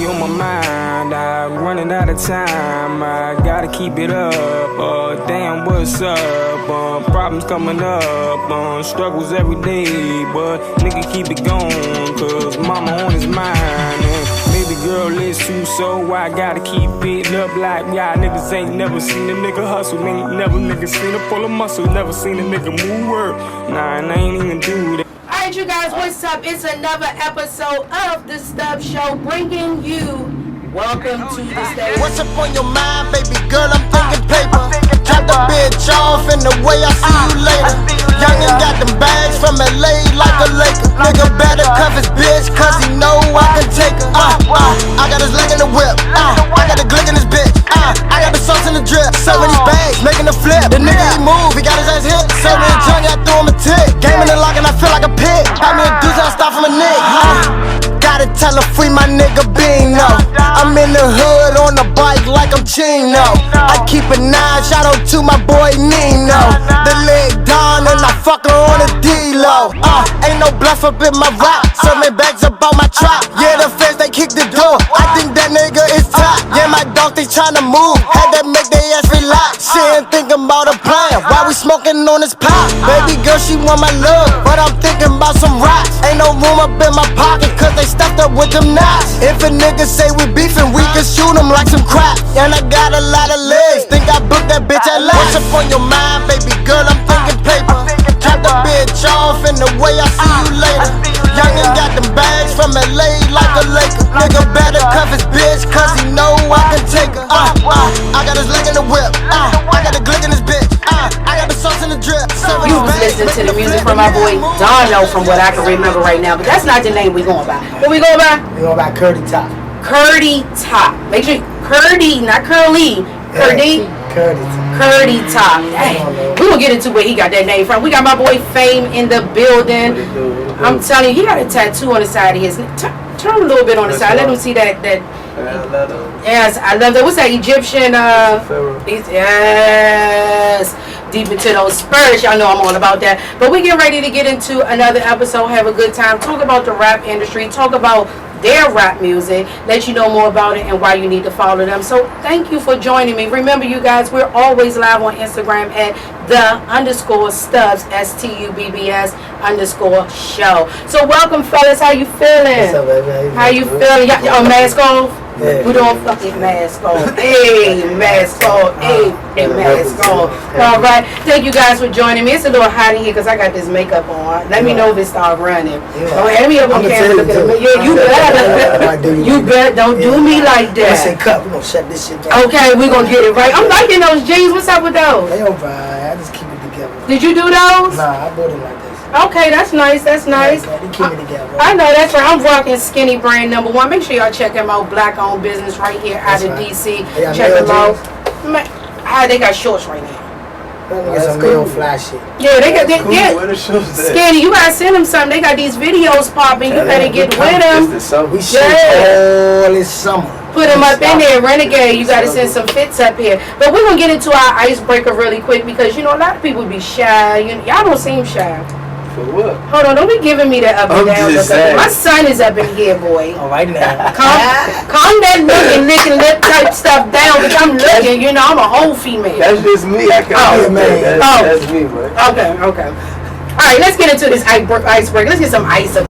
money on my mind, I'm running out of time, I gotta keep it up, damn what's up, problems coming up, struggles every day, but nigga keep it going, cause mama on his mind, and baby girl is too, so I gotta keep it up like y'all niggas ain't never seen a nigga hustle, ain't never nigga seen a pull a muscle, never seen a nigga move work, nah, and I ain't even do that. Alright, you guys, what's up? It's another episode of the Stubbs Show, bringing you welcome to the stage. What's up on your mind, baby girl? I'm thinking paper. Drop the bitch off in the way I see you later. Youngin' got them bags from LA like a Laker. Nigga better cuff his bitch, cause he know I can take her. I got his leg in the whip. I got the glick in his bitch. I got the sauce in the drip. So many bags, making a flip. The nigga he move, he got his ass hit. So many Johnny, I threw him a tick. Game in the lock and I feel like a pig. Buy me a deuce, I start from a nigga. Gotta tell her free my nigga Bino. I'm in the hood on the bike like I'm Chino. I keep a 9, shout out to my boy Nino. The leg down and I fuck her on a D-Lo. Ain't no bluff up in my rap. 7 bags up on my trap. Yeah, the fans they kick the door. I think that nigga is top. Yeah, my dog they tryna move. Had to make their ass relax. She ain't thinking about a plan. Why we smoking on this pot? Baby girl, she want my love, but I'm thinking about some rocks. Ain't no room up in my pocket, cause they stuffed up with them knots. If a nigga say we beefing, we can shoot him like some crap. And I got a lot of legs, think I booked that bitch at last. What's up on your mind, baby girl? I'm thinking paper. Drop the bitch off in the way I see you later. Youngin' got them bags from LA like a Laker. Nigga better cuff his bitch, cause he know I can take her. I got his leg in the whip. I got the glick in his bitch. I got the sauce in the drip. You was listening to the music from my boy Dono, from what I can remember right now, but that's not the name we going by. What we going by? We going by Kurtie Top. Kurtie Top. Make sure Kurtie, not Curly. Kurtie. Kurtie Top. Dang. We gonna get into where he got that name from. We got my boy Fame in the building. I'm telling you, he got a tattoo on the side of his neck. Turn a little bit on the side. Let him see that. Yes, I love that. What's that Egyptian? Yes. Deep into those spurs, y'all know I'm all about that. But we get ready to get into another episode, have a good time, talk about the rap industry, talk about their rap music, let you know more about it and why you need to follow them. So thank you for joining me. Remember, you guys, we're always live on Instagram at _Stubbs, STUBBS_show. So welcome, fellas. How you feeling? What's up, baby? How you feeling? Y'all mask on? Yeah. We don't fucking mask on. Hey, mask on. Hey, mask on. All right. Thank you guys for joining me. It's a little hot in here because I got this makeup on. Let me know if it starts running. Oh, let me up on camera. Look at me. Yeah, you better. You better. Don't do me like that. Listen, cut. We're going to shut this shit down. Okay, we're going to get it right. I'm liking those jeans. What's up with those? They all right. I just keep it together. Did you do those? Nah, I bought it like this. Okay, that's nice. That's nice. They keep it together. I know, that's right. I'm rocking Skinny Brand #1. Make sure y'all check them out. Black-owned business right here out of DC. Check them out. They got shorts right now. That's some real fly shit. Yeah, they got Skinny, you gotta send them something. They got these videos popping. You better get with them. We shoot all this summer. Put them up in there, Renegade. You gotta send some fits up here. But we're gonna get into our icebreaker really quick because, you know, a lot of people be shy. Y'all don't seem shy. For what? Hold on, don't be giving me that up and down look. My son is up in here, boy. All right now. Calm that looking, licking lip type stuff down, because I'm looking, you know, I'm a whole female. That's just me. I can't man. That's me, man. Okay. All right, let's get into this icebreaker. Let's get some ice up.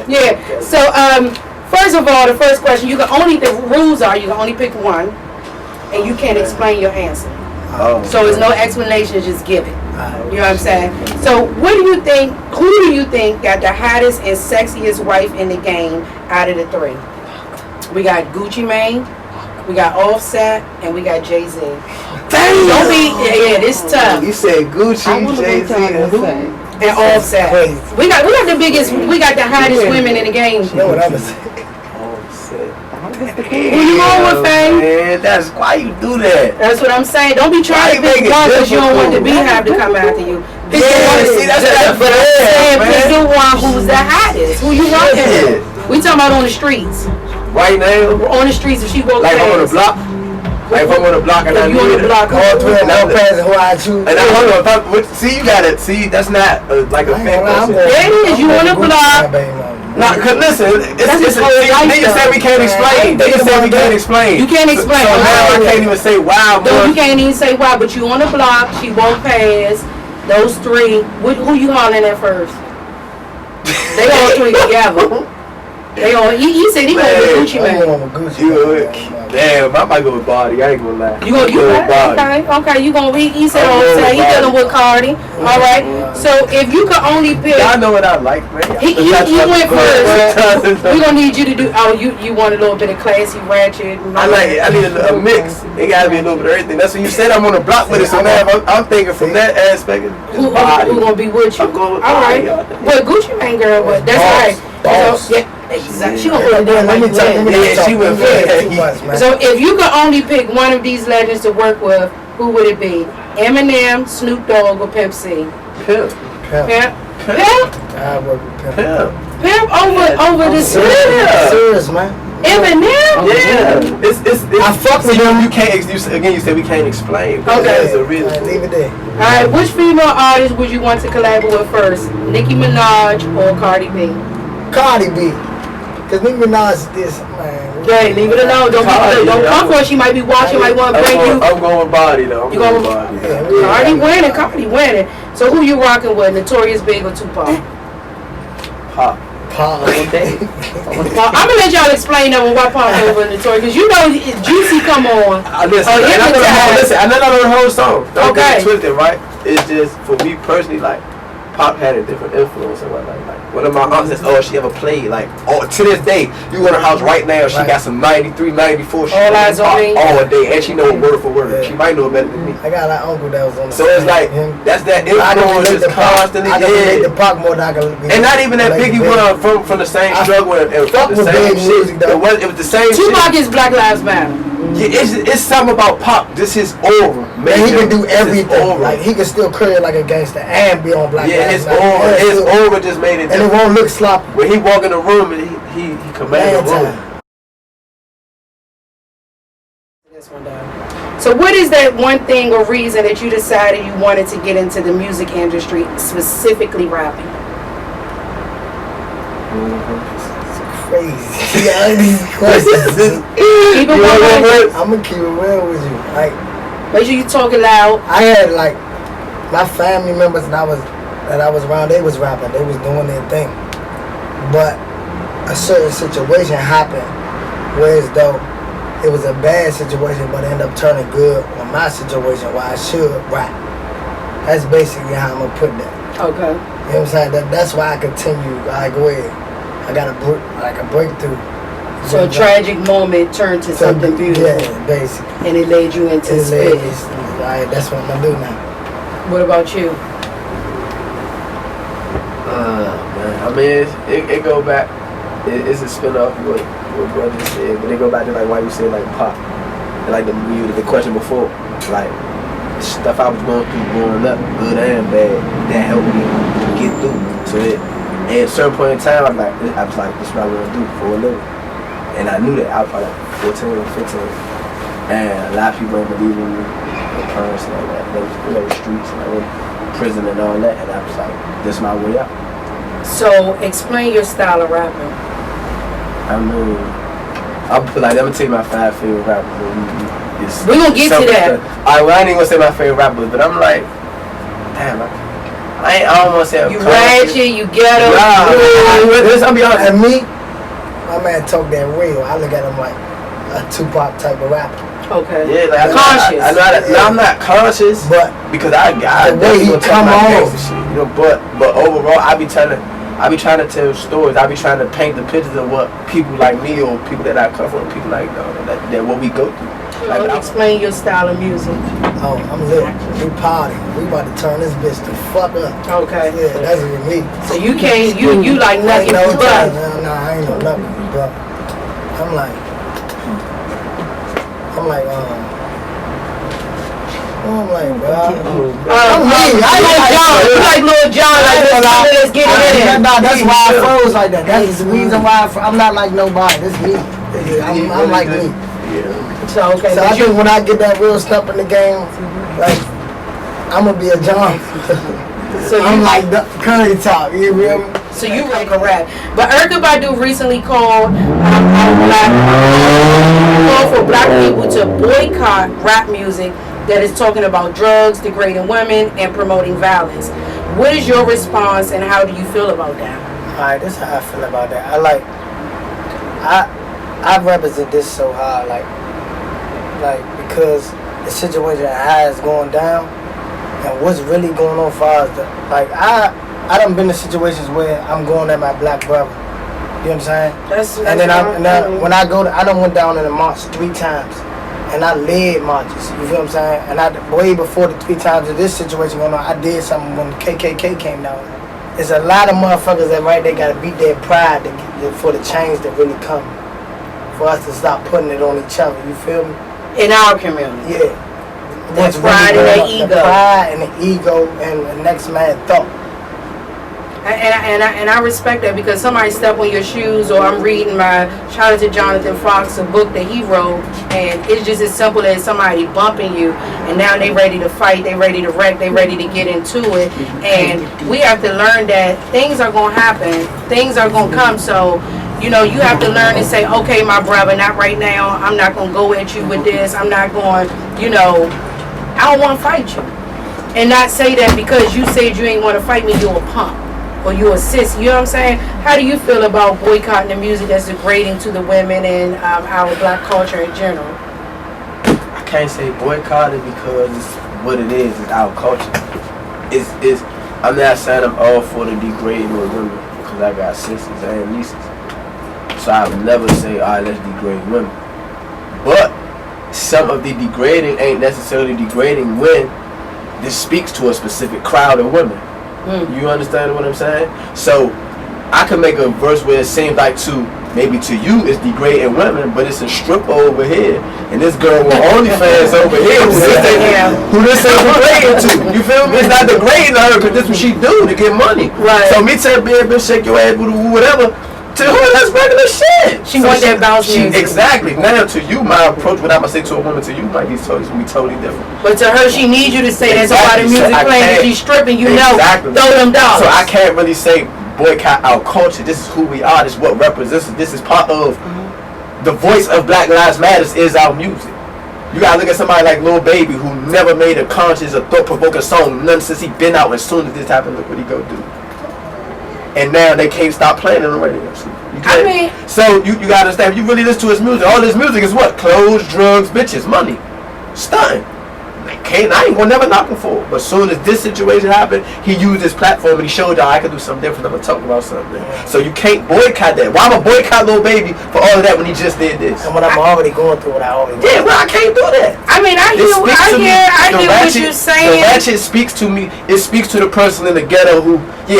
Yeah. So, first of all, the first question, the rules are you can only pick one, and you can't explain your answer. So there's no explanation, just give it. You know what I'm saying? So who do you think got the hottest and sexiest wife in the game out of the 3? We got Gucci Mane, we got Offset, and we got Jay-Z. Don't be, this tough. You said Gucci, Jay-Z, and Offset. We got the biggest, we got the hottest women in the game. You know what I'm saying? Who you on with, Fame? Man, that's why you do that. That's what I'm saying. Don't be trying to pick one because you don't want the beehive to come after you. Pick the one. See, that's that But I'm saying pick the one who's the hottest. Who you rocking with? We talking about on the streets. Right now? On the streets if she walks like past. on the block? Like if I'm on the block and I you on the block, all 12 no pass who I choose. And I hold on, see, you got it. See, that's not like a fan. There it is. You on the block. have baby mama. Nah, cause listen, That's his whole life, niggas say we can't explain. Niggas say we can't explain. You can't explain. So now I can't even say why. No, you can't even say why, but you on the block, she won't pass. Those three, who you hollering at first? They all three together. They all, he said he went with Gucci I'm man. going with Gucci. Damn, I might go with Body. I ain't gonna lie. You gonna okay, you gonna he said he dealing with Kurtie. All right. So if you could only pick, Y'all know what I like, man. he went first. We gonna need you to do. Oh, you want a little bit of classy, ratchet. I need a mix. It gotta be a little bit of everything. That's what you said. I'm on the block with it. So now I'm thinking from that aspect. Who gonna be with you? I'm going with all right. Body. Well, Gucci man girl, but that's right. So, yeah, exactly. She gonna put it down like you win. Yeah, she went too much, man. So if you could only pick one of these legends to work with, who would it be? Eminem, Snoop Dogg, or Pimp C? Pimp. Pimp. I work with Pimp. Pimp over the Snoop. Serious, man. Eminem? Yeah. It's I fuck with him. You can't. You said we can't explain. Okay. There's a reason. Alright, leave it there. All right. Which female artist would you want to collaborate with first? Nicki Minaj or Cardi B? Cardi B. Cause Nicki Minaj is this, man. Okay, leave it alone. Don't come for her. She might be watching. Might want to bring you. I'm going with Body though. You going with Body? Cardi winning. So who you rocking with? Notorious Big or Tupac? Pop. Pop. Well, I'm gonna let y'all explain that one. Why Pop over Notorious? Because you know Juicy come on. Listen, I know the whole song. Don't get it twisted, right? It's just for me personally, like Pop had a different influence and whatnot. Like one of my aunts says, "Oh, she ever played like to this day? You go in her house right now, she got some 93, 94 shit all eyes on me all day, and she know word for word. She might know it better than me. I got an uncle that was on the So it's like that's that influence is constantly. I can relate to Pac more than I can. And not even that Biggie went from the same struggle and fuck the with same big shit. music, though. It was the same shit. Tupac is Black Lives Matter. Yeah, it's something about Pop. This is aura. Man, he can do everything. Aura. Like he can still career like a gangster and be on Black Yeah, Lives his aura just made it. And it won't look sloppy. When he walk in the room, and he command the room. So what is that one thing or reason that you decided you wanted to get into the music industry, specifically rapping? Crazy. Yeah, these questions. Keep it 100. I'm gonna keep it real with you. Like, make sure you talking loud. I had like my family members that I was around. They was rapping. They was doing their thing. But a certain situation happened, whereas though it was a bad situation, but it ended up turning good on my situation where I should rap. That's basically how I'm gonna put that. Okay. You know what I'm saying? That's why I continue. I go ahead. I got a breakthrough. So a tragic moment turned to something beautiful. Yeah, basically. And it led you into spitting. Right, that's what I'm gonna do now. What about you? Man, I mean, it go back. It's a spin off what brother said, but it go back to like why you said like Pop, and like the question before, like stuff I was going through growing up, good and bad, that helped me get through. So and at a certain point in time, I was like, this is what I want to do for a living, and I knew that I was probably like 14 or 15, and a lot of people don't believe in me, my parents and all that. They were in the streets and I went to prison and all that, and I was like, this is my way out. So explain your style of rapping. I mean, I'm gonna tell you my 5 favorite rappers. We're gonna get to that. I ain't even gonna say my favorite rappers, but I'm like, damn, I don't wanna say I'm you ratchet, you ghetto. I'll be honest. And me, my man talk that real. I look at him like a Tupac type of rapper. Okay. Yeah, like conscious. I'm not conscious, but because I the way he come on, shit, you know. But overall, I be trying to tell stories. I be trying to paint the pictures of what people like me or people that I come from, people like that what we go through. Like, explain your style of music. Oh, I'm lit. We party. We about to turn this bitch the fuck up. Okay. Yeah, that's with me. So you can't, you like nothing No, but. no, I ain't no nothing but. I'm like, bro. I like John. You like Lil John. Like, let's get it in. That's why I froze like that. That's the reason why I'm not like nobody. This me. I'm like me. Yeah. So okay. So I think when I get that real stuff in the game, like I'm gonna be a John. So I'm like the Kurtie Top, you feel me? So you rock a rap. But Erykah Badu recently called for black people to boycott rap music that is talking about drugs, degrading women, and promoting violence. What is your response, and how do you feel about that? Alright, this is how I feel about that. I represent this so hard, like because the situation how it's going down and what's really going on for us. I done been in situations where I'm going at my black brother. You understand? And then when I go to, I done went down in the march 3 times. And I led marches, you feel what I'm saying? And way before the 3 times of this situation going on, I did something when the KKK came down. There's a lot of motherfuckers that right there gotta beat their pride for the change to really come. For us to stop putting it on each other, you feel me? In our community. Yeah. That's pride and the ego. The pride and the ego and the next man thought. And I respect that, because somebody step on your shoes, or I'm reading my shout out to Jonathan Fox, a book that he wrote, and it's just as simple as somebody bumping you, and now they ready to fight, they ready to wreck, they ready to get into it, and we have to learn that things are gonna happen, things are gonna come. So you know, you have to learn and say, okay, my brother, not right now. I'm not gonna go at you with this. I'm not going, you know, I don't want to fight you, and not say that because you said you ain't want to fight me, you're a punk. Or you assist, you know what I'm saying? How do you feel about boycotting the music that's degrading to the women and our black culture in general? I can't say boycott it because it's what it is. It's our culture. It's. I'm not saying I'm all for the degrading of women, because I got sisters and nieces. So I would never say, all right, let's degrade women. But some of the degrading ain't necessarily degrading when this speaks to a specific crowd of women. You understand what I'm saying? So I can make a verse where it seems like maybe to you it's degrading women, but it's a stripper over here, and this girl with OnlyFans over here who this ain't degrading to. You feel me? It's not degrading to her because this is what she do to get money. Right. So me telling bitch shake your ass, whatever, to her that's regular shit. She wants that bounce music. Exactly. Now to you, my approach, what I'm gonna say to a woman, to you might be totally different. But to her, she needs you to say that's why the music playing, and she's stripping, you know, throw them dollars. So I can't really say boycott our culture. This is who we are. This is what represents us. This is part of the voice of Black Lives Matters is our music. You gotta look at somebody like Lil Baby, who never made a conscious or thought-provoking song, none since he been out. As soon as this happened, look what he go do. And now they can't stop playing on the radio. So you gotta understand, if you really listen to his music, all his music is what? Clothes, drugs, bitches, money, stunting. I ain't gonna never knock him for it. But as soon as this situation happened, he used his platform and he showed y'all I could do something different. I'm gonna talk about something. So you can't boycott that. Why am I boycott Lil Baby for all of that when he just did this? And when I'm already going through what I already Yeah, well, I can't do that. I mean, I hear what you're saying. The ratchet speaks to me. It speaks to the person in the ghetto who,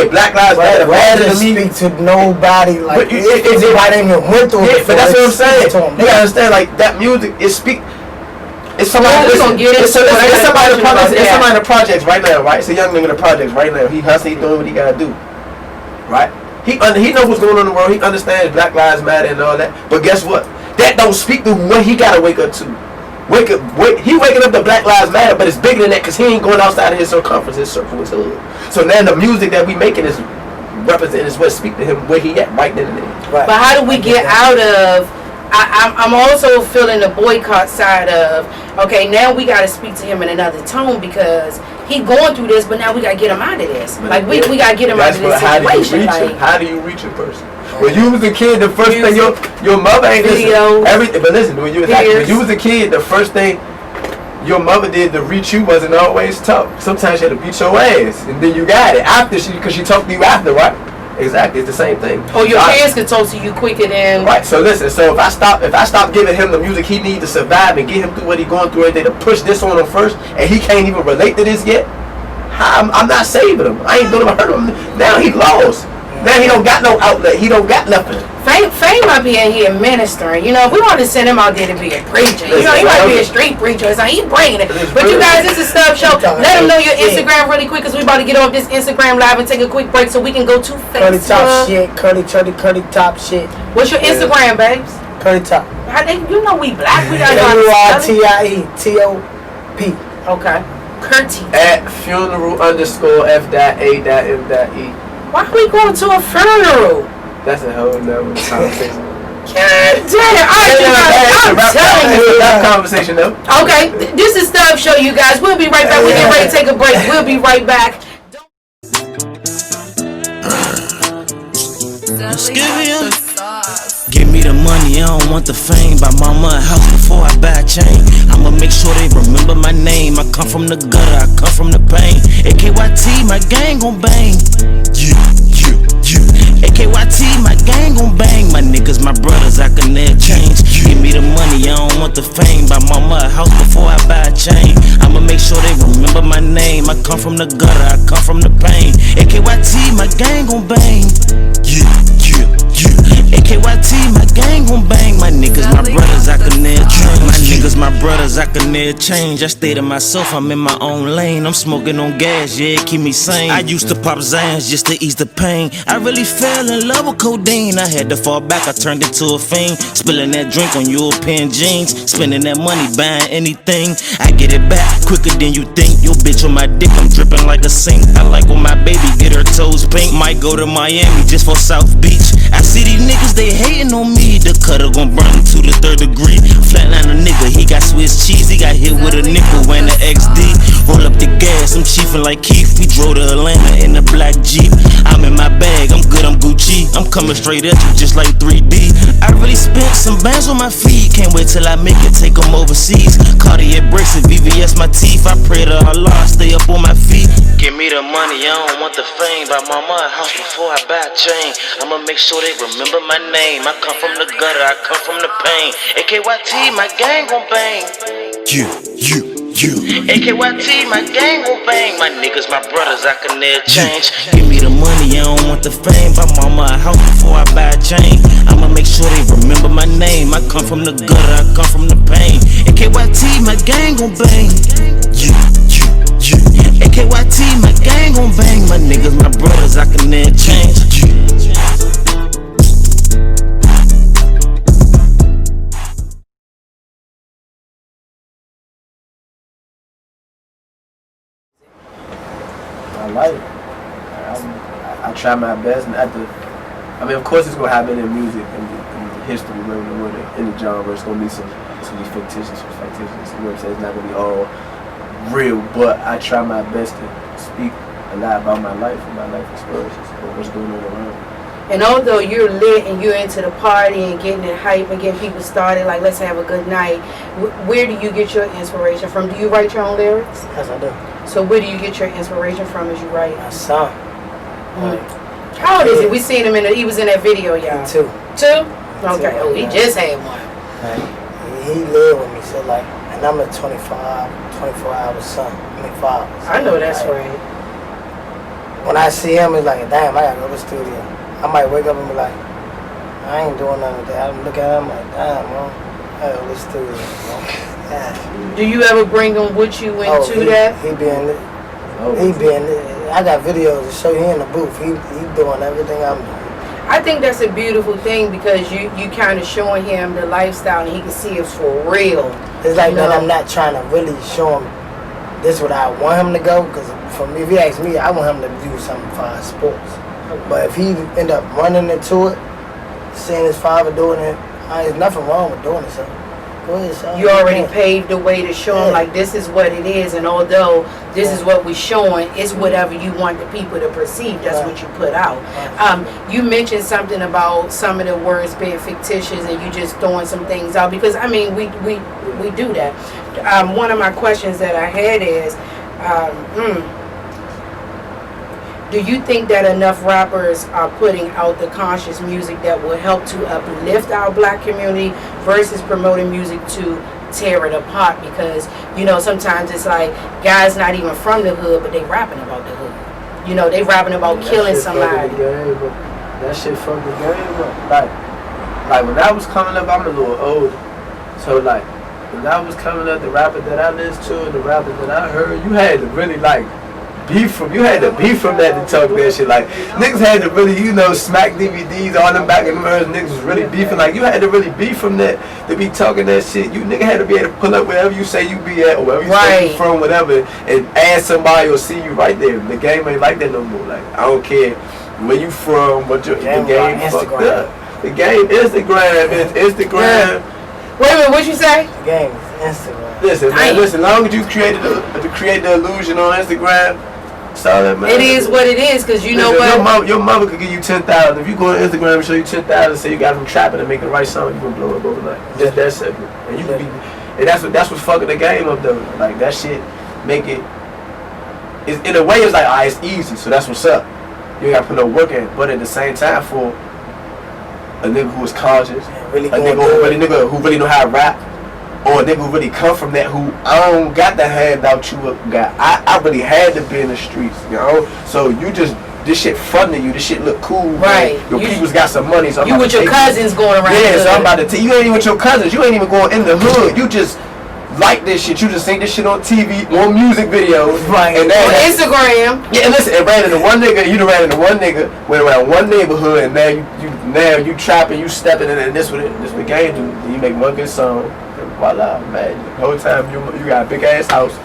Black Lives Matter. Rather speak to nobody like everybody ain't even went through it. But that's what I'm saying. You gotta understand, like that music, it speaks. It's somebody in the projects right now, right? It's a young nigga in the projects right now. He hustling, he doing what he gotta do, right? He knows what's going on in the world. He understands Black Lives Matter and all that. But guess what? That don't speak to what he gotta wake up to. He waking up to Black Lives Matter, but it's bigger than that because he ain't going outside of his circumference, his circle, his hood. So now the music that we making is representing is what speak to him where he at right then and there. Right. But how do we get out of? I'm also feeling the boycott side of, okay, now we got to speak to him in another tone because he going through this, but now we got to get him out of this. Like, we got to get him out of this situation. How do you reach a person? When you was a kid, the first thing your mother ain't everything. But listen, when you was a kid, the first thing your mother did to reach you wasn't always tough. Sometimes she had to beat your ass, and then you got it after because she talked to you after, right? Exactly, it's the same thing. Oh, your parents can talk to you quicker than. Right. So listen. So if I stop giving him the music he needs to survive and get him through what he's going through every day, to push this on him first, and he can't even relate to this yet, I'm not saving him. I ain't gonna hurt him. Now he lost. Now he don't got no outlet. He don't got nothing. Fame might be in here ministering. You know, if we want to send him out there to be a preacher, you know, he might be a street preacher or something. He's bringing it. But you guys, this is Stubbs Show. Let them know your Instagram really quick because we about to get off this Instagram live and take a quick break so we can go to Facebook. Kurtie Top shit. Kurtie Top shit. What's your Instagram, babes? Kurtie Top. You know we black. We got KURTIE TOP. Okay. Kurtie. At funeral _ F.A.M.E. Why are we going to a funeral? That's a whole nother conversation. God damn. I'm telling you. That conversation though. Okay, this is Stubbs Show, you guys. We'll be right back. We're getting ready to take a break. We'll be right back. Give me the money, I don't want the fame. Buy mama a house before I buy a chain. I'ma make sure they remember my name. I come from the gutter, I come from the pain. AKYT, my gang gon' bang. AKYT, my gang gon' bang. My niggas, my brothers, I can never change. Give me the money, I don't want the fame. Buy mama a house before I buy a chain. I'ma make sure they remember my name. I come from the gutter, I come from the pain. AKYT, my gang gon' bang. AKYT, my gang gon' bang. My niggas, my brothers, I can never change. My niggas, my brothers, I can never change. I stay to myself, I'm in my own lane. I'm smoking on gas, yeah, it keep me sane. I used to pop Zans just to ease the pain. I really fell in love with codeine. I had to fall back, I turned into a fiend. Spilling that drink on European jeans. Spending that money buying anything. I get it back quicker than you think. Your bitch on my dick, I'm dripping like a sink. I like when my baby get her toes pink. Might go to Miami just for South Beach. I see these niggas, they hating on me. The cutter gon' burn him to the 3rd degree. Flatline a nigga, he got Swiss cheese. He got hit with a nickel and an XD. Roll up the gas, I'm chiefin' like Keith. We drove to Atlanta in a black Jeep. I'm in my bag, I'm good, I'm Gucci. I'm coming straight at you just like 3D. I really spent some bands on my feet. Can't wait till I make it, take them overseas. Cartier bricks and VVS my teeth. I pray to Allah, stay up on my feet. Give me the money, I don't want the fame. Buy mama a house before I buy a chain. I'ma make sure they remember my name. I come from the gutter, I come from the pain. AKYT, my gang gon' bang. AKYT, my gang gon' bang. My niggas, my brothers, I can never change. Give me the money, I don't want the fame. Buy mama a house before I buy a chain. I'ma make sure they remember my name. I come from the gutter, I come from the pain. AKYT, my gang gon' bang. AKYT, my gang gon' bang. My niggas, my brothers, I can never change. I like it. I try my best, and I mean, of course, it's gonna happen in music and the history, in the genre. It's gonna be it's gonna be fictitious. You know what I'm saying? It's not gonna be all real, but I try my best to speak a lot about my life and my life experiences or what's going on around. And although you're lit and you're into the party and getting it hype and getting people started, like let's have a good night, where do you get your inspiration from? Do you write your own lyrics? Yes, I do. So where do you get your inspiration from as you write? My son. How old is he? We seen him he was in that video, y'all. 2. 2? Okay. Oh, he just had one. He lived with me, so like, and I'm a 24-hour son. Fathers. I know that's right. When I see him, it's like, damn, I gotta go to the studio. I might wake up and be like, I ain't doing nothing today. I look at him like, damn, bro, I gotta go to the studio, bro. Yeah. Do you ever bring him with you into that? He be in it. I got videos to show you in the booth. He doing everything I'm doing. I think that's a beautiful thing because you kind of showing him the lifestyle and he can see it's for real. It's like that I'm not trying to really show him this what I want him to go, because for me, if he asks me, I want him to do something for our sports. But if he end up running into it, seeing his father doing it, there's nothing wrong with doing it, son. Go ahead, son. You already paved the way to show him like this is what it is, and although this is what we're showing, it's whatever you want the people to perceive. That's what you put out. You mentioned something about some of the words being fictitious, and you just throwing some things out because I mean we do that. One of my questions that I had is, do you think that enough rappers are putting out the conscious music that will help to uplift our black community versus promoting music to tear it apart? Because, you know, sometimes it's like guys not even from the hood, but they rapping about the hood. You know, they rapping about killing somebody. That shit from the game, like when I was coming up, I'm a little older. So like, when I was coming up, the rapper that I listened to, the rapper that I heard, you had to really like beef from that to talk that shit. Like niggas had to really, smack DVDs all them back in the years. Niggas was really beefing. Like you had to really beef from that to be talking that shit. You nigga had to be able to pull up wherever you say you be at or wherever you say you from, whatever, and ask somebody or see you right there. The game ain't like that no more. Like I don't care where you from, what the game fucked up. The game Instagram is Instagram. Wait a minute, what you say? The game is Instagram. Listen, man, listen. Long as you create the illusion on Instagram, it's all that matters. It is what it is, cause you know what? Your mother could give you 10,000. If you go on Instagram and show you 10,000, say you got them trapping and making the right song, you gonna blow up overnight. Just that simple. And you can be, and that's what's fucking the game up though. Like that shit make it. It's, in a way, it's like it's easy. So that's what's up. You ain't gotta put no work in, but at the same time, for a nigga who is conscious, a nigga who really know how to rap. Or a nigga who really come from that, who I don't got the handout you got. I really had to be in the streets, So you just, this shit fun to you. This shit look cool. Right. Your people's got some money. So you with your cousins going around. Yeah, so I'm about to tell you, ain't even with your cousins. You ain't even going in the hood. You just like this shit. You just seen this shit on TV, on music videos. Right. And on Instagram. Yeah, and listen, it ran into one nigga. You done ran into one nigga, went around one neighborhood, and now you trapping, you stepping in, and this what the game do. You make one good song. Voila, man. The whole time you got a big ass house.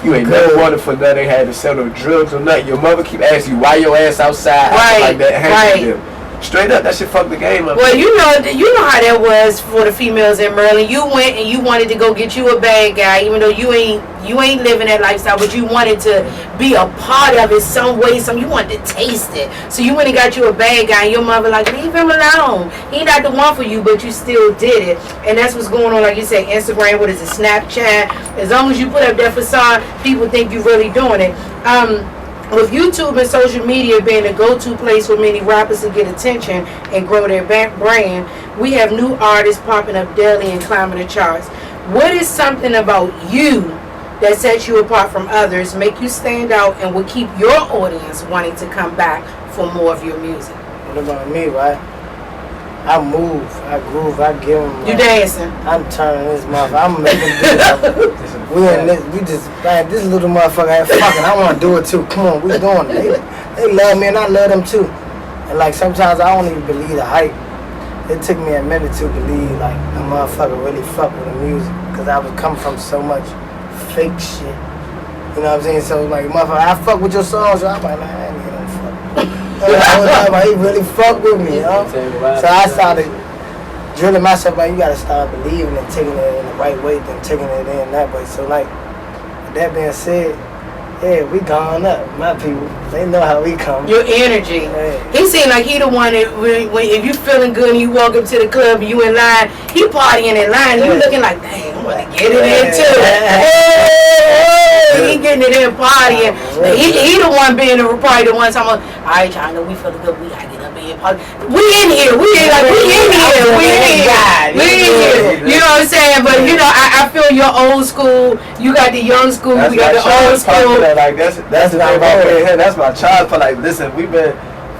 You ain't never wanted for nothing. They had to sell no drugs or nothing. Your mother keep asking you why your ass outside like that. Right. Straight up, that shit fucked the game up. Well, you know how that was for the females in Maryland. You went and you wanted to go get you a bad guy, even though you ain't living that lifestyle, but you wanted to be a part of it some way. You wanted to taste it. So you went and got you a bad guy, and your mother like, leave him alone. He not the one for you, but you still did it. And that's what's going on. Like you said, Instagram, what is it, Snapchat? As long as you put up that facade, people think you're really doing it. With YouTube and social media being the go-to place for many rappers to get attention and grow their brand, we have new artists popping up daily and climbing the charts. What is something about you that sets you apart from others, make you stand out, and will keep your audience wanting to come back for more of your music? What about me, right? I move, I groove, I give them. You dancing? I'm turning this motherfucker. I'm making this little motherfucker ain't fucking. I want to do it too. Come on, we doing it. They love me and I love them too. And like sometimes I don't even believe the hype. It took me a minute to believe like a motherfucker really fuck with the music, because I was coming from so much fake shit. You know what I'm saying? So like motherfucker, I fuck with your songs. So I'm like, man, I ain't gonna fuck. He really fuck with me, So I started drilling myself, like, you gotta start believing and taking it in the right way than taking it in that way. So like, with that being said, yeah, we gone up. My people, they know how we come. Your energy. Yeah. He seemed like he the one that when if you feeling good and you walk up to the club and you in line, he partying in line. You looking like, dang, I want to get it in too. He getting it in partying. He the one being probably the one talking about, all right, y'all know we feeling good. We gotta get up in here. We in here. We in here. You know what I'm saying? But you know, I feel your old school. You got the young school. We got the old school. Like that's the thing about being here. That's my child. For like, listen, we've been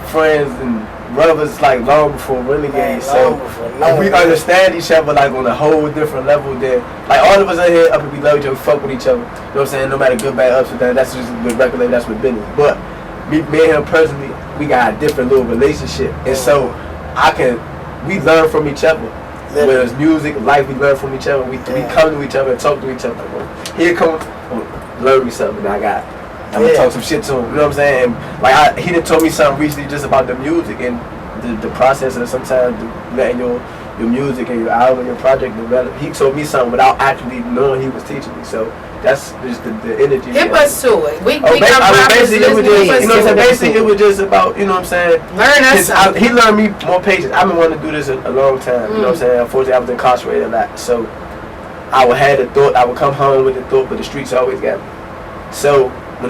friends and brothers like long before Renegade. So we understand each other like on a whole different level. Than like all of us in here, up and we love each other, we fuck with each other. You know what I'm saying? No matter good, bad, ups or downs. That's just with record, that's with business. But me and him personally, we got a different little relationship, and so we learn from each other. Whether it's music, life, we learn from each other. We come to each other and talk to each other. Like, well, here comes, learn me something. I'm gonna talk some shit to him. You know what I'm saying? And like he done told me something recently just about the music and the process of sometimes letting your music and your album and your project develop. He told me something without actually knowing he was teaching me. So that's just the energy. Hip us to it. Basically it was just about, you know what I'm saying? Learn us something. He learned me more patience. I've been wanting to do this a long time. You know what I'm saying? Unfortunately, I was incarcerated a lot. So I would have the thought, I would come home with the thought, but the streets always got me. So when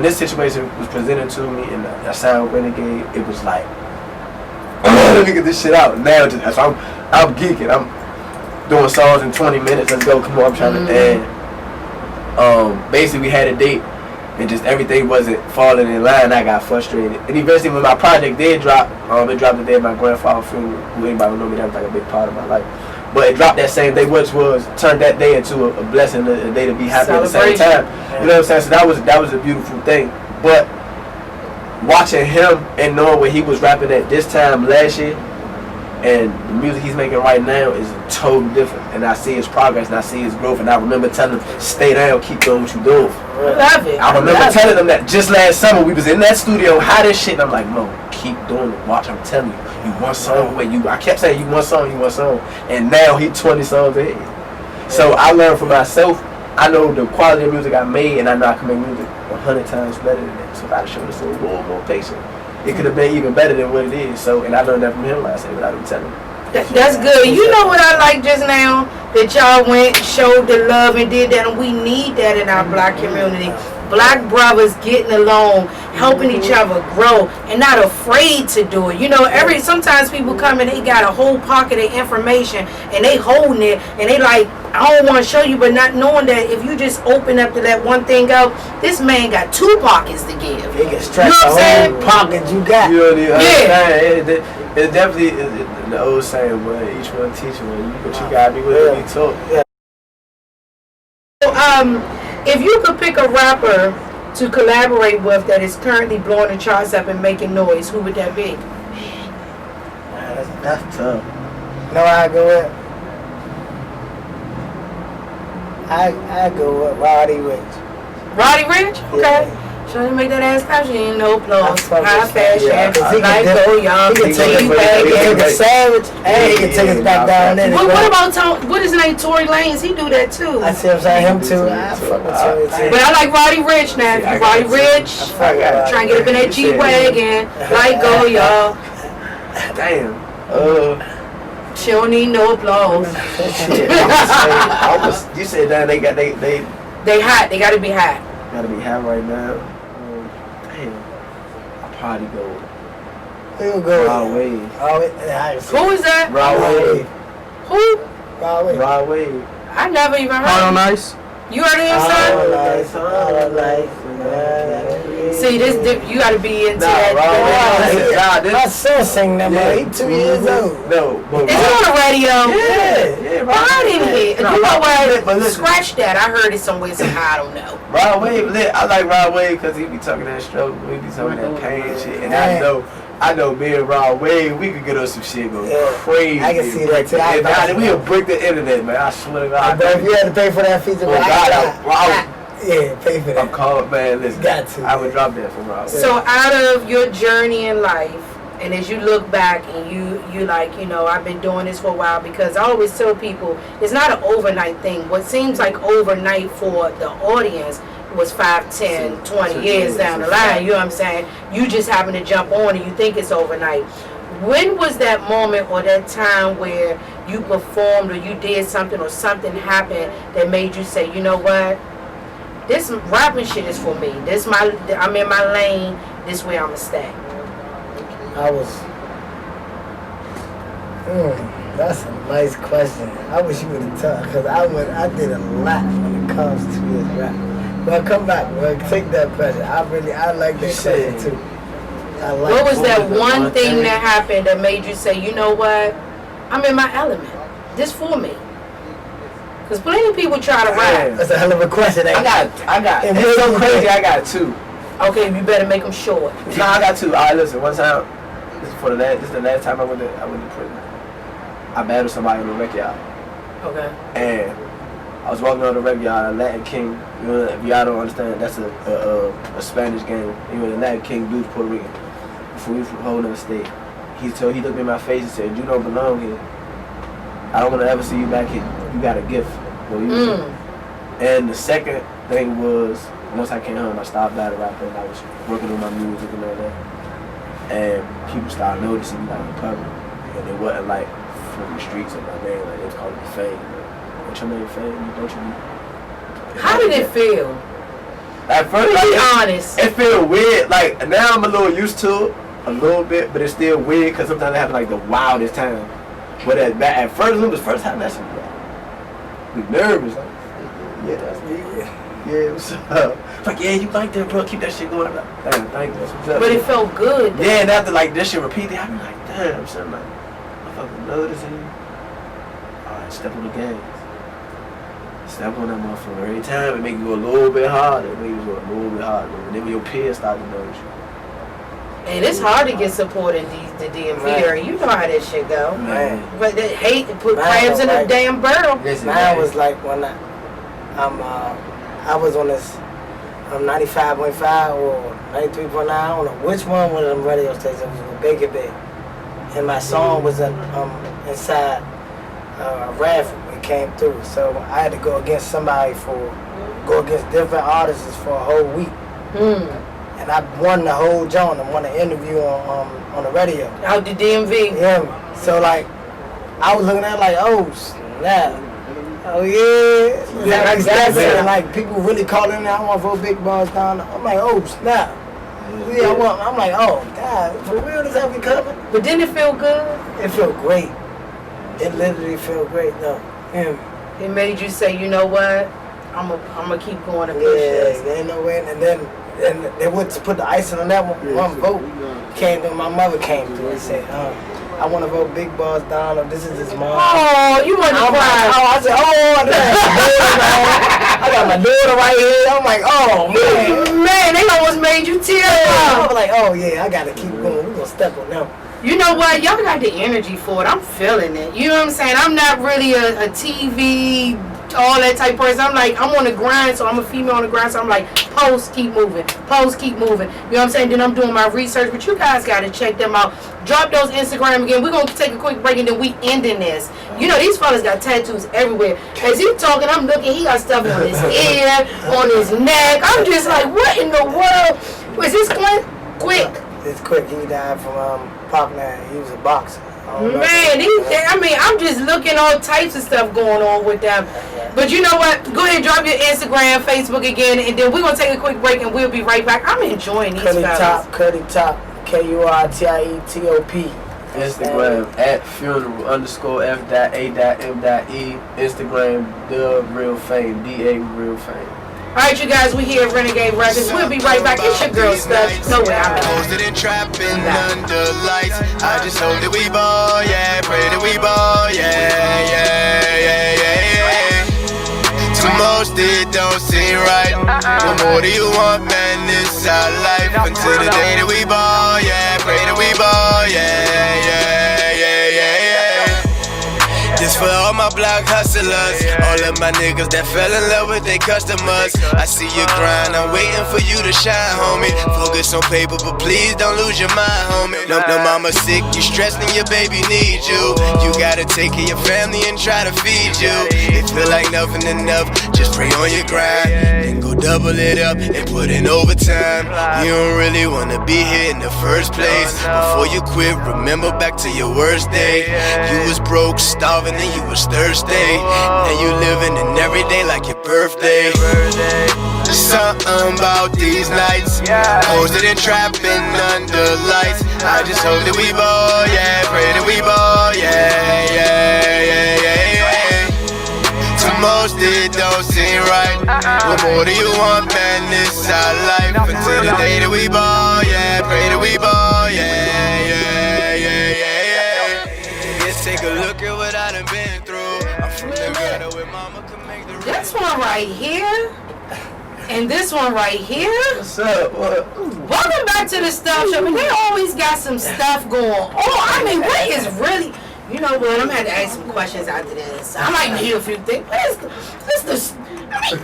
this situation was presented to me and I sound Renegade, it was like, let me get this shit out. Now I'm geeking. I'm doing songs in 20 minutes. Let's go. Come on, I'm trying to. And basically we had a date and just everything wasn't falling in line. I got frustrated. And eventually when my project did drop, it dropped the day of my grandfather's funeral. Who anybody know me, that was like a big part of my life. But it dropped that same day, which turned that day into a blessing, a day to be happy at the same time. You know what I'm saying? So that was a beautiful thing. But watching him and knowing what he was rapping at this time last year and the music he's making right now is totally different. And I see his progress and I see his growth. And I remember telling him, stay down, keep doing what you're doing. Love it. I remember telling him that just last summer we was in that studio, hot as shit, and I'm like, Mo, keep doing it. Watch, I'm telling you, you one song away. I kept saying you one song, and now he 20 songs ahead. So I learned for myself. I know the quality of music I made, and I know I can make music 100 times better than that. So if I showed us a little more patient, it could have been even better than what it is. So, and I learned that from him last year without him telling me. That's good. You know what I like just now? That y'all went, showed the love and did that, and we need that in our black community. Black brothers getting along, helping each other grow, and not afraid to do it. You know, sometimes people come and they got a whole pocket of information, and they holding it, and they like, I don't want to show you, but not knowing that if you just open up to let one thing out, this man got 2 pockets to give. He can stretch the whole pocket you got. You know what I mean? It definitely is the old saying, but each one teaching one. But you gotta be willing to be taught. Yeah. So, if you could pick a rapper to collaborate with that is currently blowing the charts up and making noise, who would that be? That's tough. You know I go with? I go with Roddy Ricch. Roddy Ricch? Okay. Yeah. Show him make that ass clap. She ain't no applause. High fashion. Yeah, Like go young. He can take it savage and he can take us back down there. What about what is his name? Tory Lanez. He do that too. I see what I'm saying. Him too. I fuck with Tory too. But I like Roddy Ricch now. If you Roddy Ricch, trying to get up in that G-Wagon. Like go y'all. Damn. She don't need no applause. Shit. You said that they hot. They gotta be hot. Gotta be hot right now. Damn. I'll probably go. We'll go. Rod Wave. Who is that? Rod Wave. Who? Rod Wave. I never even heard. Hard on Ice. You heard of him, son? See, you gotta be into that. My son sing that, man. He 2 years old. No. Is it on the radio? Yeah. Well, I didn't hear. You know what? Scratch that. I heard it somewhere somehow. I don't know. Rod Wave lit. I like Rod Wave because he be talking that stroke. We be talking that pain and shit. And I know me and Rod Wave, we could get us some shit going crazy. I can see that too. We'll break the internet, man. I swear to God. But if you had to pay for that feature, pay for that. I'm called, man. Listen, Got to. I would drop that for Rod Wave. So out of your journey in life, and as you look back and you like, you know, I've been doing this for a while, because I always tell people it's not an overnight thing. What seems like overnight for the audience was 5, 10, 20 years down the line. You know what I'm saying? You just happen to jump on and you think it's overnight. When was that moment or that time where you performed or you did something or something happened that made you say, you know what? This rapping shit is for me. I'm in my lane. This way I'ma stay. That's a nice question. I wish you would have told, because I did a lot when it comes to this rap. Well, come back. Well, take that question. I like that question too. What was that one thing that happened that made you say, you know what? I'm in my element. This for me. Because plenty of people try to rap. That's a hell of a question. I got. It's so crazy. I got 2. Okay, you better make them short. No, I got 2. All right, listen. One time, this is the last time I went to prison. I battled somebody in the rec yard. Okay. And I was walking on the rec yard. A Latin King. You know, if y'all don't understand, that's a Spanish game. You know, the Latin King dude's Puerto Rican. Before we were holding the state, he looked me in my face and said, "You don't belong here. I don't want to ever see you back here. You got a gift." And the second thing was, once I came home, I stopped battle rapping. I was working on my music and all that. And people started noticing me like in public. And it wasn't like from the streets of my name. Like, they was calling me F.A.M.E. What's your name, F.A.M.E? Don't you? How did it feel? At first, be honest. It felt weird. Like, now I'm a little used to it, a little bit, but it's still weird because sometimes I have like the wildest time. But at first, it was the first time that shit was like, nervous. Like, yeah, that's me. Yeah, what's up? Like, yeah, you like that, bro. Keep that shit going. I'm like, damn, thank you. What's up? But it felt good. Though. Yeah, and after like this shit repeated, I be like, damn, something like, I fucking noticing. Alright, step on the gas. Step on that motherfucker every time. It make you go a little bit harder. It make you go a little bit harder. And then when your peers start to notice you. And it's hard to get support in the DMV area. You know how that shit go. Man. But they hate to put crabs in a damn barrel. Mine was like when I was on this 95.5 or 93.9. I don't know which one of them radio stations was with Big and Big. And my song was inside a raffle. It came through. So I had to go against different artists for a whole week. And I won the whole joint and won an interview on the radio. Out the DMV. Yeah. So like, I was looking at it like, oh snap. Oh yeah. Like people really calling in, I want to vote Big Boss down. I'm like, oh snap. Yeah, I'm like, oh God, for real, this how we coming? But didn't it feel good? It felt great. It literally felt great though. Yeah. It made you say, you know what? I'm gonna keep going to push this. Yeah, ain't no way. And then they went to put the icing on that one vote. Came through, my mother came through and said, I want to vote Big Boss down, or this is his mom. Oh, you want to cry. I said, I got my daughter right here. I'm like, oh, man, they almost made you tear up. I was like, oh, yeah, I got to keep going. We're going to step on them. You know what? Y'all got the energy for it. I'm feeling it. You know what I'm saying? I'm not really a TV, all that type of person. I'm like, I'm on the grind, so I'm a female on the grind, so I'm like, post, keep moving. Post, keep moving. You know what I'm saying? Then I'm doing my research, but you guys got to check them out. Drop those Instagram again. We're going to take a quick break, and then we ending this. You know, these fellas got tattoos everywhere. As he talking, I'm looking, he got stuff on his ear, on his neck. I'm just like, what in the world? Was this quick? It's quick. He died from Parkland. He was a boxer. Man, I'm just looking all types of stuff going on with them. But you know what? Go ahead and drop your Instagram, Facebook again, and then we're going to take a quick break, and we'll be right back. I'm enjoying these fellas. Kurtie Top, KURTIETOP. Instagram at funeral_F.A.M.E. Instagram the real fame, DA real fame. Alright, you guys, we here at Renegade Records. We'll be right back. It's your girl, Stubbs. No way I'm posted and trapping under lights. I just hope that we ball, yeah. Pray that we ball, yeah. To most it don't seem right. What more do you want, man? This our life. Until the day that we ball, yeah. Pray that we ball, yeah. This for all my block hustlers, all of my niggas that fell in love with their customers. I see you grind, I'm waiting for you to shine, homie. Focus on paper, but please don't lose your mind, homie. No mama sick, you stressed and your baby needs you. You gotta take care of your family and try to feed you. It feel like nothing enough, just pray on your grind. Then go double it up and put in overtime. You don't really wanna be here in the first place. Before you quit, remember back to your worst day. You was broke, starving, and you was thirsty. Now you living in every day like your birthday. Something about these nights, posted and trapping under lights. I just hope that we ball, yeah. Pray that we ball, yeah. To most it don't seem right. What more do you want, man? This our life. Until the day that we ball, yeah. Pray that we ball, yeah. Take a look at what I done been through. I'm from the gutter where mama could make the this one right here, and this one right here. What's up? What? Welcome back to the Stuff Show. And they always got some stuff going on. I mean, what is really? You know what? I'm gonna have to ask some questions after this. I might need a few things. I mean,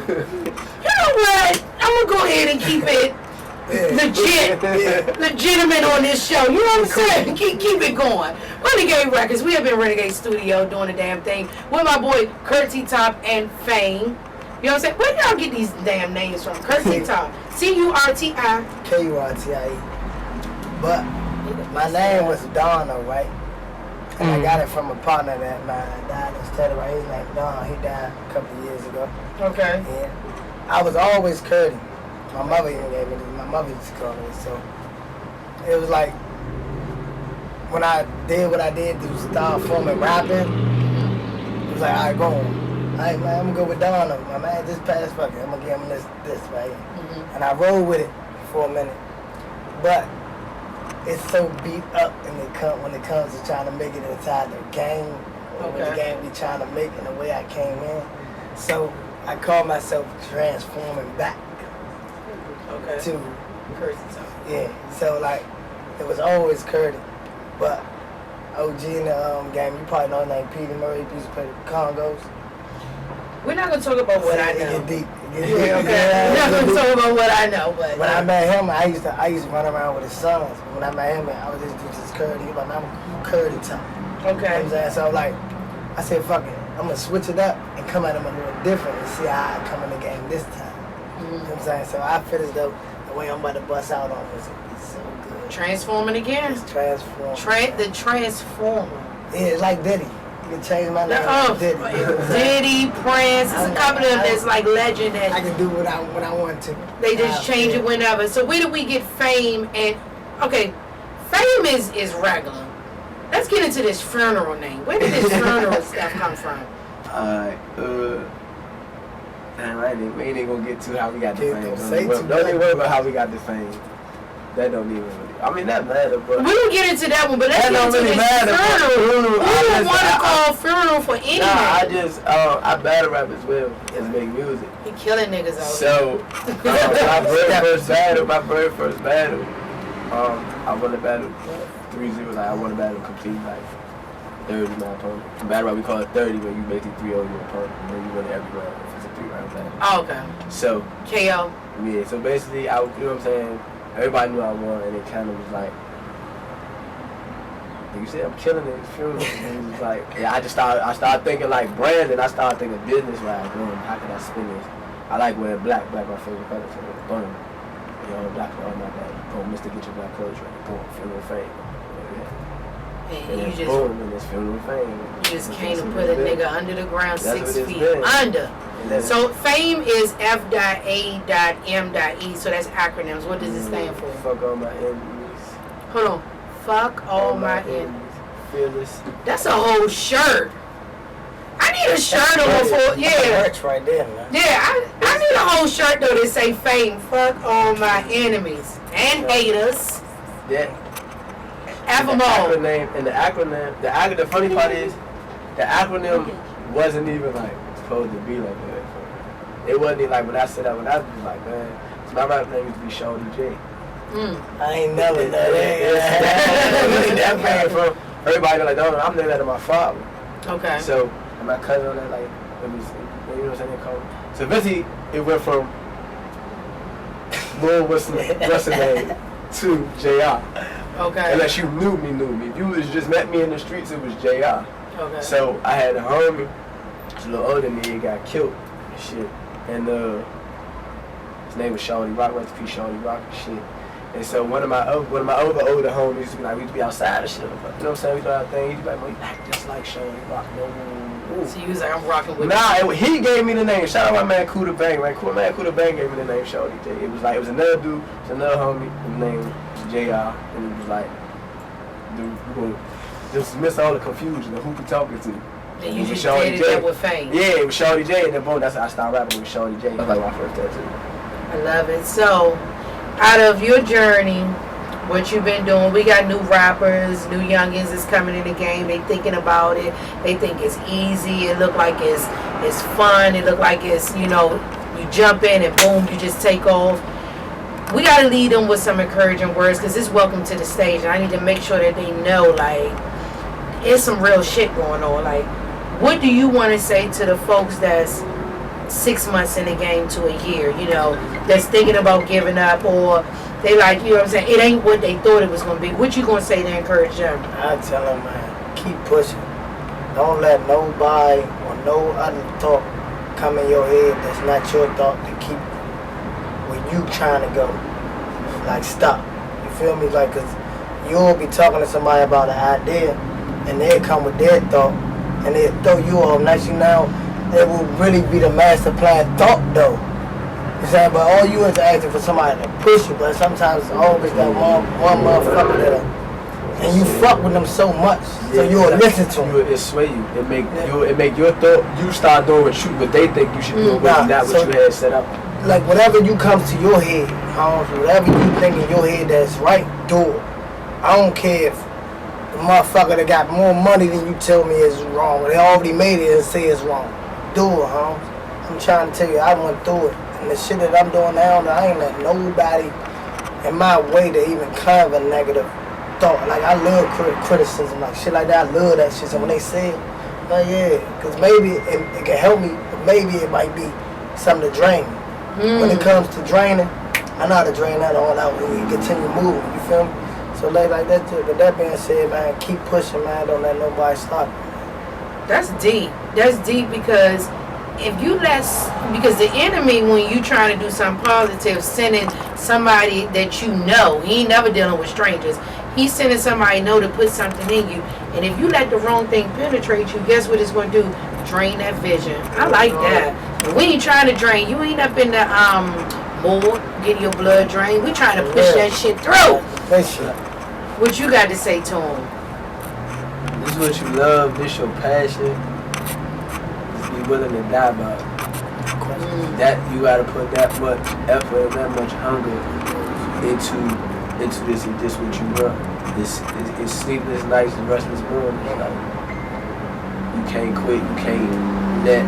you know what? I'm gonna go ahead and keep it legitimate on this show. You know what I'm saying? Keep it going. Renegade Records. We have been Renegade Studio doing the damn thing with my boy Kurtie Top and F.A.M.E. You know what I'm saying? Where do y'all get these damn names from? Kurtie Top. CURTI. KURTIE. But my name was Donna, right? And I got it from a partner that mine died instead of his name Don. He died a couple of years ago. Okay. And I was always Kurtie. My mother even gave me this. My mother used to call me. So it was like when I did what I did to start forming rapping, it was like, all right, go on. All right, man, I'm gonna go with Donna. My man just passed fucking. I'm gonna give him this right here. And I rolled with it for a minute. But it's so beat up when it comes to trying to make it inside the game. Or the game we trying to make and the way I came in. So I call myself transforming back to Kurtie Top. yeah. So like it was always Kurtie, but OG in the game, you probably know his name Peter Murray. He used to play the Congos. We're not gonna talk about what I know. It get deep. Yeah, okay. We're not gonna talk about what I know, but when I met him, I used to run around with his sons. When I met him, I was introduced as Kurtie. He was like, I'm Kurtie Top. You know what I'm saying? So like, I said, fuck it. I'm gonna switch it up and come at him a little different and see how I come in the game this time. You know what I'm saying? So I feel as though the way I'm about to bust out on is so good. Transforming again. It's transforming. The Transformer. Yeah, it's like Diddy. You can change my name to Diddy. Diddy, Prince. There's a couple of them that's like legend that I can do what I want to. they just change it whenever. So where do we get fame? And okay, fame is regular. Let's get into this funeral name. Where did this funeral stuff come from? Damn, we ain't gonna get to how we got the fame. Don't even worry about how we got the fame. That don't even really. I mean, that matter, but We don't get into that one, but let's that get don't into really this matter. funeral. Who don't want to call funeral for any name? I battle rap as well as make music. He killing niggas out. So my very first battle, I won the battle 3-0. Like I won the battle complete like 30 my opponent. In battle rap we call it 30 when you basically 3-0 your opponent and then you win every round if it's a 3-round battle. Oh, okay. So KO. yeah, so basically you know what I'm saying? Everybody knew I won and it kind of was like, you said I'm killing it, funeral. And it was like, yeah, I started thinking like branding. I started thinking business wise. How can I spin this? I like wearing black. Black my favorite color. So boom, you know, black on my back. Boom, Mr. Get Your Black Clothes Right. Boom, funeral fame. And you just boom, and it's funeral fame. You just came to put a nigga under the ground That's 6 feet been. under. So fame is F.A.M.E. So that's acronyms. What does it stand for? Fuck all my enemies. Hold on. Fuck all my enemies. Fearless. That's a whole shirt. I need a shirt on for yeah. Merch right there, man. Yeah, I need a whole shirt though that say fame. Fuck all my enemies and haters. Yeah. F them all. The funny part is, the acronym wasn't even like supposed to be like that. It wasn't even like when I said that, when I was like, man, so my rap name used to be Shorty J. I ain't never done that. That came from everybody like, no, I'm named after my father. Okay. So, and my cousin on that, like, let me see, you know what I'm saying, they call me. So eventually, it went from Lil what's the name to JR. Okay. Unless you knew me. If you was just met me in the streets, it was JR. Okay. So I had a homie, he's a little older than me, he got killed and shit. And his name was Shorty Rock, rest in peace, Shorty Rock and shit. And so one of my older homies used to be like, we used to be outside and shit. You know what I'm saying? We do our thing. He'd be like, well, you act just like Shorty Rock. No. So you was like, I'm rocking with Nah, he gave me the name. Shout out my man Kurtie Bang. Like, man, Kurtie Bang gave me the name Shorty J. It was another dude, it was another homie. His name was JR. And it was like, dude, we're going to dismiss all the confusion of who we talking to. And you just did that with fame. Yeah, it was Shorty J. And then boom, that's how I started rapping with Shorty J. That was like my first tattoo. I love it. So, out of your journey, what you've been doing, we got new rappers, new youngins is coming in the game. They thinking about it. They think it's easy. It look like it's fun. It look like it's, you jump in and boom, you just take off. We got to lead them with some encouraging words because it's welcome to the stage. And I need to make sure that they know, like, it's some real shit going on. Like, what do you want to say to the folks that's 6 months in the game to a year, that's thinking about giving up, or they like, you know what I'm saying, it ain't what they thought it was going to be? What you going to say to encourage them? I tell them, man, keep pushing. Don't let nobody or no other thought come in your head that's not your thought to keep where you trying to go. Like, stop. You feel me? Like, because you'll be talking to somebody about an idea, and they'll come with their thought, and they'll throw you off. Next you know, it will really be the master plan thought though. You saying, but all you is asking for somebody to push you, but sometimes it's always that one motherfucker that and you fuck with them so much, so you'll listen to them. It sway you. It make your thought, you start doing what they think you should do, not what you had set up. Like whatever you comes to your head, whatever you think in your head that's right, do it. I don't care if the motherfucker that got more money than you tell me is wrong, or they already made it and say it's wrong. Do it, Holmes. I'm trying to tell you, I went through it. And the shit that I'm doing now, I ain't let nobody in my way to even curve a negative thought. Like, I love criticism, like shit like that. I love that shit. So when they say it, like, yeah, because maybe it can help me, but maybe it might be something to drain me. When it comes to draining, I know how to drain that all out when you continue moving, you feel me? So like that, with that being said, man, keep pushing, man. Don't let nobody stop you. That's deep. That's deep because if you because the enemy, when you trying to do something positive, sending somebody that you know, he ain't never dealing with strangers. He's sending somebody know to put something in you. And if you let the wrong thing penetrate you, guess what it's going to do? Drain that vision. I like that. And we ain't trying to drain. You ain't up in the mold, getting your blood drained. We trying to push that shit through. That shit. What you got to say to him? This is what you love. This your passion. Just be willing to die about it. That you gotta put that much effort, that much hunger into this. And this what you want. This is sleepless nights and restless mornings. Like, you can't quit. You can't let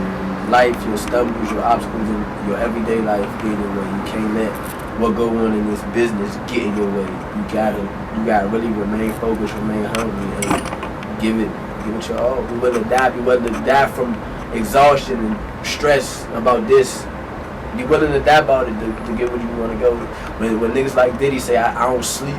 life, your stumbles, your obstacles in your everyday life get in your way. You can't let what go on in this business get in your way. You gotta really remain focused, remain hungry, and give it your all. Be willing to die. Be willing to die from exhaustion and stress about this. Be willing to die about it to get where you want to go. When niggas like Diddy say, I don't sleep,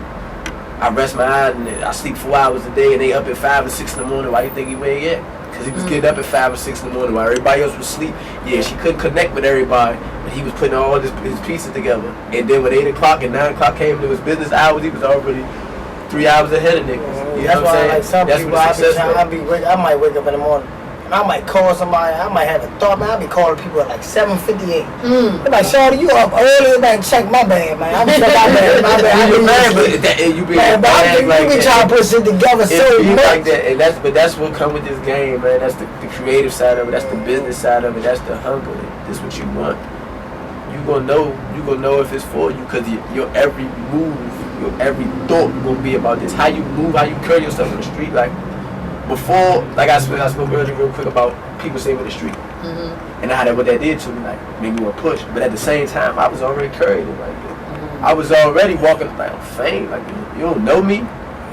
I rest my eyes and I sleep 4 hours a day, and they up at 5 or 6 in the morning. Why you think he went yet? Because he was getting up at 5 or 6 in the morning while everybody else was asleep. Yeah, she couldn't connect with everybody, but he was putting all his pieces together. And then when 8 o'clock and 9 o'clock came to his business hours, he was already 3 hours ahead of niggas. You know what I'm saying? Like some That's people, what I might wake up in the morning. I might call somebody, I might have a thought, man. I be calling people at like 7:58. They're like, Shawty, you up early? Man, check my bag, man. I'm check my bag. I be mad, but you be man, but I think we trying to put shit together so much. Like that, and that's what come with this game, man. That's the creative side of it. That's the business side of it. That's the hunger. That's what you want. You gonna know if it's for you, because your every move, your every thought gonna be about this. How you move, how you carry yourself in the street, like. Before, like I spoke earlier real quick about people saving the street, and how what that did to me, like made me want to push. But at the same time, I was already carried it, like I was already walking like fame, like you don't know me,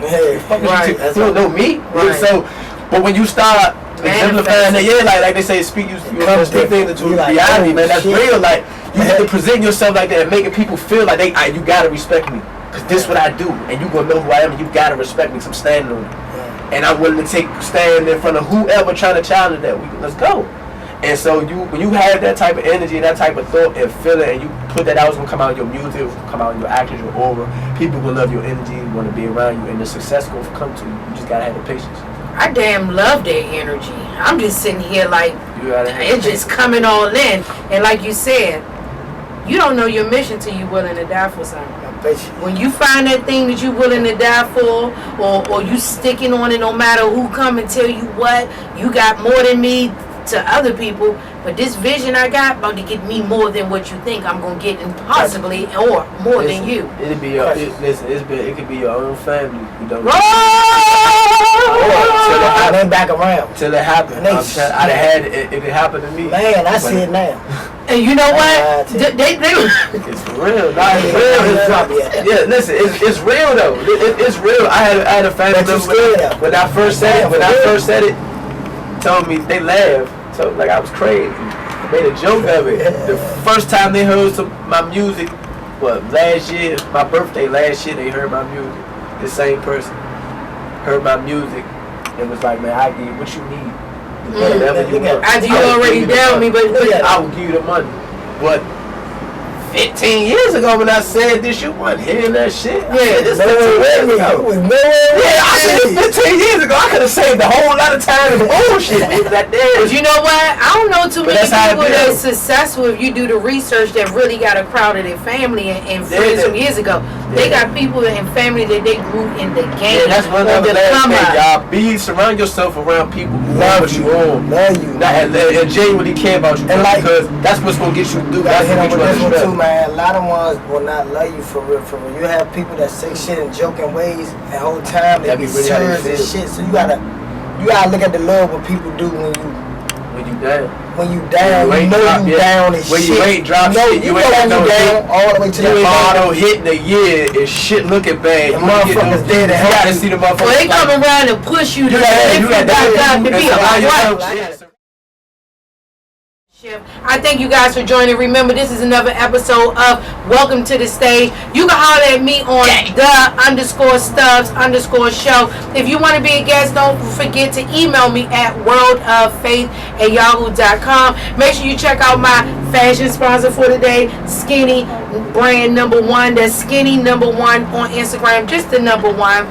Right. You don't know me, Right. So. But when you start exemplifying that, yeah, like they say, you come speak things into reality, man. That's real. Like you have to present yourself like that and making people feel like you gotta respect me, cause this what I do, and you gonna know who I am, and you gotta respect me, cause I'm standing on it. And I'm willing to stand in front of whoever trying to challenge that. Let's go. And so when you have that type of energy, that type of thought and feeling, and you put that out, it's gonna come out in your music, it's gonna come out in your actions, your aura. People will love your energy, want to be around you, and the success will come to you. You just gotta have the patience. I damn love their energy. I'm just sitting here like it's just coming all in. And like you said, you don't know your mission till you're willing to die for something. When you find that thing that you're willing to die for, or you sticking on it no matter who come and tell you what, you got more than me to other people, but this vision I got about to get me more than what you think I'm going to get, and possibly or more than you. It'll be your, it could be your own family. You don't then back around. Till it happens. I'd have had it, if it happened to me. Man, I see it now. And you know what? It's for real. It's real. Yeah, listen, it's real though. It's real. I had a family member when I first said it, told me, they laughed. So like I was crazy. Made a joke of it. The first time they heard my music, last year, my birthday last year, they heard my music. The same person heard my music and was like, man, I give you what you need. Whatever you want. After you already down me, but I will give you the money. But 15 years ago when I said this, you wasn't hearing that shit. Yeah, this 15 years ago. I said this 15 years ago. I could have saved a whole lot of time and bullshit. But you know what? I don't know too many people that's successful if you do the research that really got a crowd of their family and friends from years ago. They got people in family that they grew in the game. Yeah, that's one of the last things, y'all. Surround yourself around people who love you, and genuinely care about you. And because that's what's gonna get you through. That's what you too, man. A lot of ones will not love you for real. For real, you have people that say shit in joking ways, and the whole time they be serious and shit. So you gotta look at the love what people do when you down. When you down, When you know you down and when shit. you ain't dropped shit, you you ain't got no down hit. all the way to You the ain't got bottom. no hit in the year and shit looking bad. The You wanna get motherfuckers them- dead to You gotta help see the motherfuckers. Well, they come around and push you to You got lift you that. back up to be It's a about your wife. shit. I thank you guys for joining. Remember, this is another episode of Welcome to the Stage. You can holler at me on _Stubbs_show. If you want to be a guest, don't forget to email me at worldoffaith@yahoo.com. Make sure you check out my fashion sponsor for today, Skinny brand #1. That's Skinny #1 on Instagram, just the #1.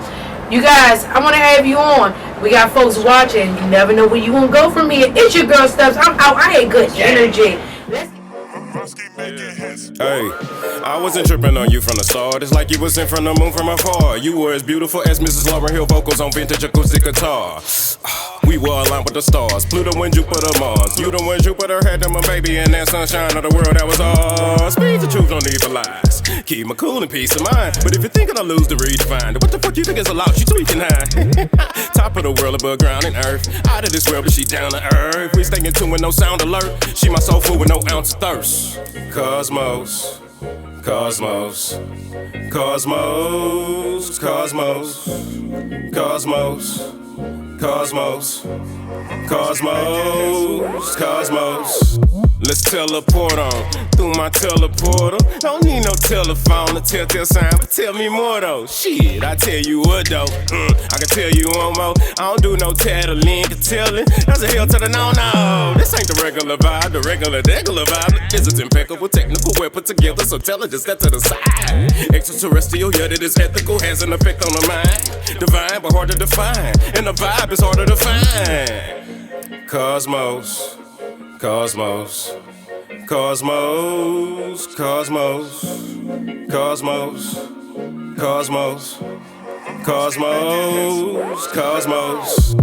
You guys, I want to have you on. We got folks watching. You never know where you gonna go from here. It's your girl Stubbs. I'm out. I had good energy. Let's Hey, I wasn't tripping on you from the start. It's like you was in front of the moon from afar. You were as beautiful as Mrs. Lauryn Hill vocals on vintage acoustic guitar. We were aligned with the stars. Pluto and Jupiter, Mars. You the one Jupiter had them a baby, and that sunshine of the world that was ours. Speak the truth, don't need for lies. Keep my cool and peace of mind. But if you're thinking I lose the redefine, what the fuck you think is a loss? You tweaking high. Top of the world above ground and earth. Out of this world, but she down to earth. We staying tuned with no sound alert. She my soul food with no ounce of thirst. Cosmos, Cosmos, Cosmos, Cosmos, Cosmos, Cosmos, Cosmos, Cosmos. Let's teleport on through my teleporter. Don't need no telephone or telltale sign, but tell me more though. Shit, I tell you what though. I can tell you one more. I don't do no tattling, can tell it. That's a hell to the no. This ain't the regular vibe, the regular vibe. This is impeccable, technical, well put together, so tell it just step to the side. Extraterrestrial, yet it is ethical, has an effect on the mind. Divine, but hard to define, and the vibe is harder to find. Cosmos, Cosmos, Cosmos, Cosmos, Cosmos, Cosmos, Cosmos, Cosmos.